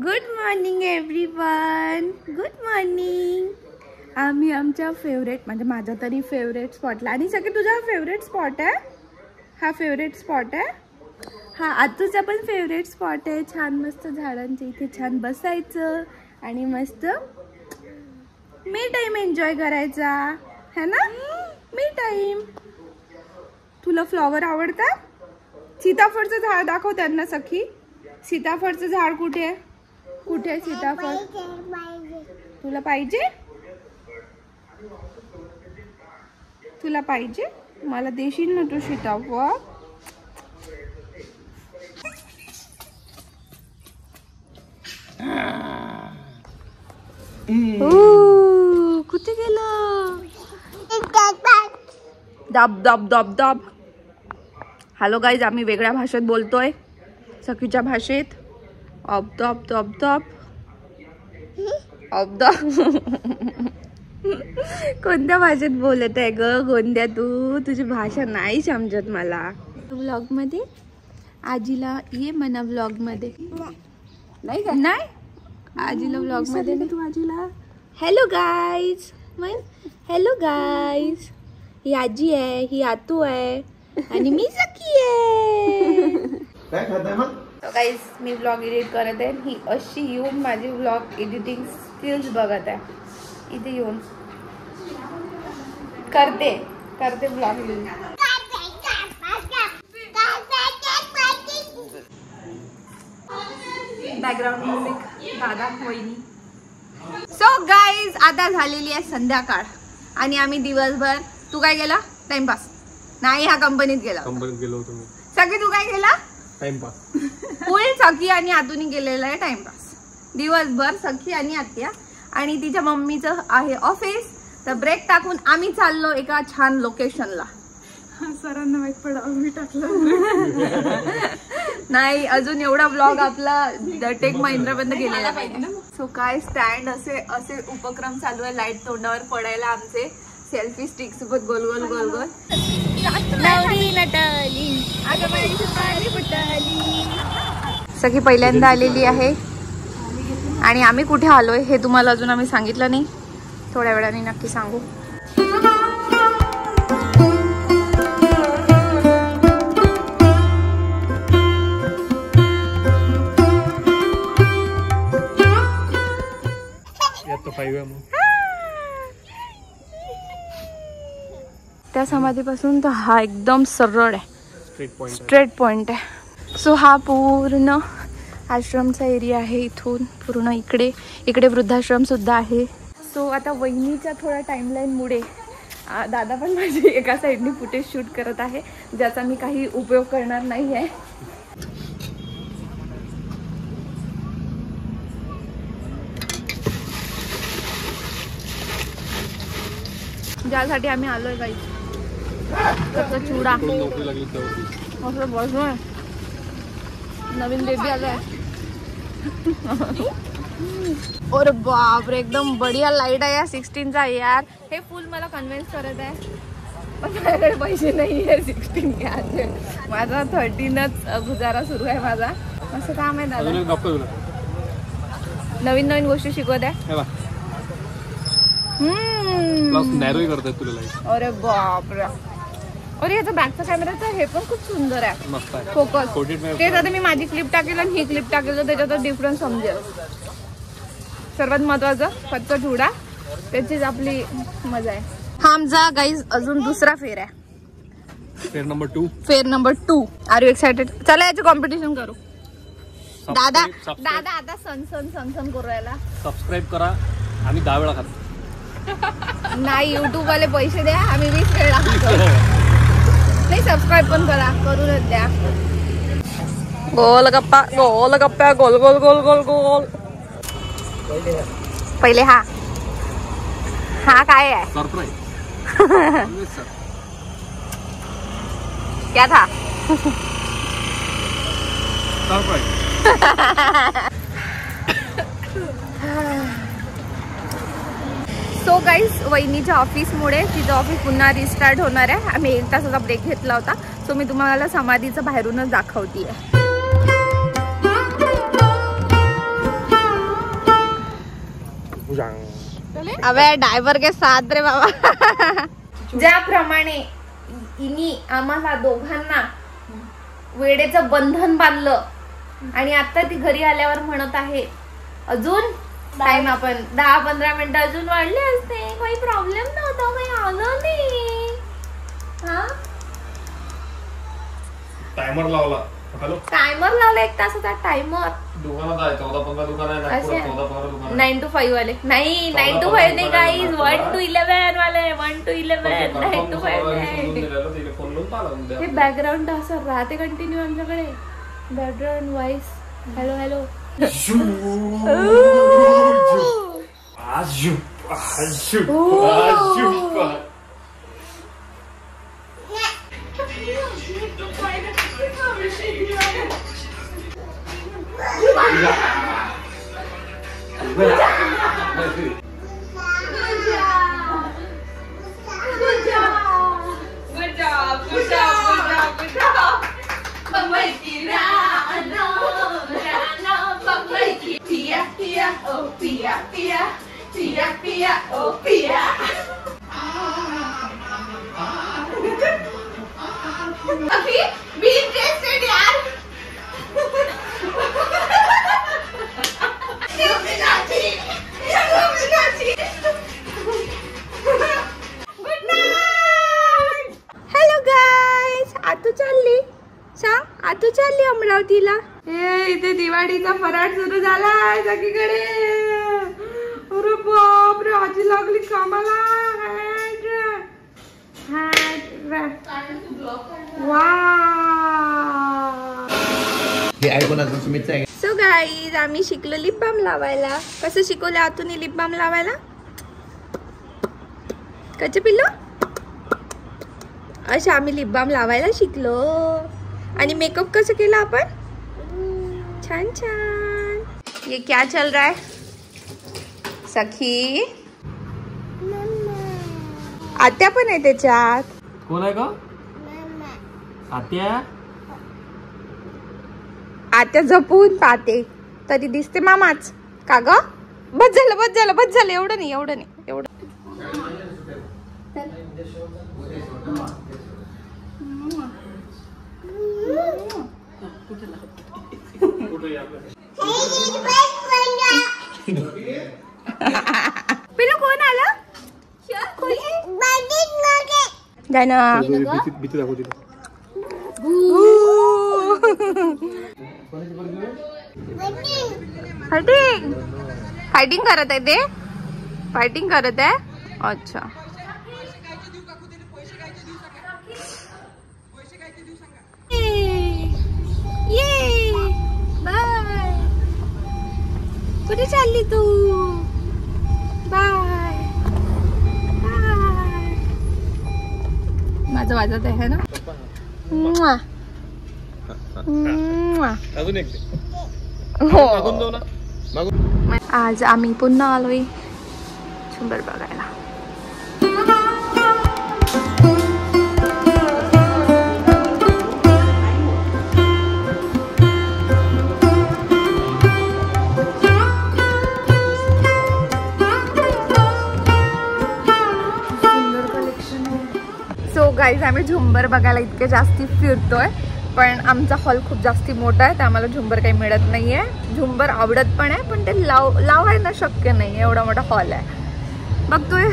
Good morning everyone, good morning. आम्ही आमच्या favourite म्हणजे माझा तरी फेवरेट स्पॉटला आणि सगळे तुझा फेवरेट स्पॉट आहे हा फेवरेट स्पॉट आहे हा आतूचा पण फेवरेट स्पॉट आहे. छान मस्त झाडांच्या इथे छान बसायचं आणि मस्त मी टाइम एन्जॉय करायचा है ना. Me time. तुला फ्लॉवर आवडतात? सीताफळचं झाड दाखव त्यांना सखी. सीताफळचं झाड कुठे आहे? कुठे आहे सीताफळ? तुला पाहिजे? तुला पाहिजे? मला देशील ना तू सीताफळ? कुठे गेलं? दाब दाब दाब दाब. हॅलो गाईज, आम्ही वेगळ्या भाषेत बोलतोय, सखीच्या भाषेत. अब दब दब दब अब दब. कोणत्या भाषेत बोलत आहे ग गोंद्या तू? तुझी भाषा नाही समजत मला. व्लॉग मध्ये आजीला ये म्हणा. व्लॉग मध्ये नाही का? नाही आजीला व्लॉग मध्ये तू आजीला हॅलो गाईज म्हण. हॅलो गाईज, ही आजी आहे, ही आतू आहे आणि मी सखी आहे. काय खाताय मग? गाईज मी व्लॉग एडिट करत आहे. ही अशी येऊन माझी व्लॉग एडिटिंग स्किल्स बघत आहे. इथे येऊन करते व्लॉग येऊन. बॅकग्राऊंड म्युझिक दादा वहिनी. सो गाईज आता झालेली आहे संध्याकाळ आणि आम्ही दिवसभर. तू काय केला? टाइमपास. नाही, ह्या कंपनीत गेलो होतो मी. सगळी तू काय केला? टाइमपास. फुल सखी आणि आतूनी गेलेला आहे टाइमपास दिवसभर. सखी आणि आत्या आणि तिच्या मम्मीचं आहे ऑफिस. तर ब्रेक टाकून आम्ही चाललो एका छान लोकेशनला. सरांना माहित पडावं मी टाकलं नाही अजून. एवढा ब्लॉग आपला टेक महिंद्रा पर्यंत गेलेला पाहिजे. सो काय स्टँड असे उपक्रम चालू आहे. लाईट तोंडावर पडायला आमचे. सेल्फी स्टिक सोबत गोल गोल गोल गोल. सगळी पहिल्यांदा आलेली आहे आणि आम्ही कुठे आलोय हे तुम्हाला अजून आम्ही सांगितलं नाही. थोड्या वेळाने नक्की सांगू. त्या समाधीपासून तर हा एकदम सरळ आहे, स्ट्रेट पॉइंट आहे. सो हा पूर्ण आश्रमचा एरिया आहे. इथून पूर्ण इकडे वृद्धाश्रम सुद्धा आहे. सो आता वहिनीच्या थोड्या टाइमलाईन मुळे दादा पण माझी एका साईडने फुटेज शूट करत आहे ज्याचा मी काही उपयोग करणार नाही आहे. ज्यासाठी आम्ही आलोय काही चिवडा असं बसलोय. नवीन बेबी आलोय. अरे बापरे, एकदम बढिया लाईट आहे या 16चा यार. हे फुल मला कन्व्हिन्स करत आहे पण माझ्याकडे पैसे नाही आहे 16 घ्यायचे. माझा 13च गुजारा सुरू आहे माझा. असं काम आहे दादा. नवीन गोष्टी शिकवत आहे. अरे बापरे. अरे याचा बॅकचा कॅमेराचा हे पण खूप सुंदर आहे. फोकस. तेच आता मी माझी क्लिप टाकेल आणि ही क्लिप टाकेल तर त्याच्यात डिफरन्स समजेल. सर्वात महत्वाचं कच्चा चिवडा, त्याचीच आपली मजा आहे. हा आमचा गाईज अजून दुसरा फेर आहे. फेर नंबर 2. R you excited? चला याची कॉम्पिटिशन करू. दादा आता सनसन करू राहिला. सबस्क्राईब करा. आम्ही 10 वेळा खातो. नाही, युट्यूब वाले पैसे द्या, आम्ही 20 वेळा खातो. नाही, सबस्क्राईब पण करूनच द्या. गोल गप्पा गोल गोल गोल गोल गोल. पहिले हा काय आहे? सरप्राईज. क्या था? सरप्राईज. सो गाईज वहिनीच्या ऑफिसमुळे तिचं ऑफिस पुन्हा रिस्टार्ट होणार आहे. आम्ही 1 तासाचा ब्रेक घेतला होता. सो मी तुम्हाला समाधीचं बाहेरूनच दाखवते. अबे ड्रायव्हर के साथ रे बाबा. ज्याप्रमाणे इनी आम्हाला दोघांना वेडेचं बंधन बांधलं आणि आता ती घरी आल्यावर म्हणत आहे अजून टाइम आपण 10-15 मिनिटं अजून वाढले असते, काही प्रॉब्लेम नव्हता, काही आलं नाही. हा टायमर लावला. हॅलो टायमर लावला 1 तासाचा टायमर. दुकानात आहे 14-15 दुकान आहे नागपुरात. 14-15 दुकान 9 to 5 वाले नाही. 9 to 5 नाही गाईज, 1 to 11 वाले. 1 to 11 9 to 5 नाही. हे बॅकग्राऊंड असं राहते कंटिन्यू आमच्याकडे. Background voice. Hello hello. तू चालली अमरावतीला. इथे दिवाळीचा फराळ सुरू झाला सगळीकडे. अरे बाप रे, आजी लागली कामाला. सो गाईज आम्ही शिकलो लिप बाम लावायला. कसं शिकवलं आतून लिप बाम लावायला? कच्चे पिल्लू असे आम्ही लिप बाम लावायला शिकलो. आणि मेकअप कसं केलं आपण? छान छान. ये क्या चल रहा है सखी? आत्या पण आहे त्याच्यात. कोण आहे का आत्या? आत्या झोपून पाहते तरी दिसते मामाच का ग? बस झालं बस झालं बस झालं. एवढं नाही एवढं नाही एवढं. पिलू कोण आलं? जाय ना. फायटिंग फायटिंग करत आहे ते. फायटिंग करत आहे. अच्छा ये बाय. कुठे चालली तू? Bye bye. माझं वाजत आहे ना. अजून एक हो. आज आम्ही पुन्हा आलोय झुंबर बघायला. सो गाईज आम्ही झुंबर बघायला इतके जास्ती फिरतोय पण आमचा हॉल खूप जास्ती मोठा आहे तर आम्हाला झुंबर काही मिळत नाहीये. झुंबर आवडत पण आहे पण ते लावायला शक्य नाही, एवढा मोठा हॉल आहे. बघतोय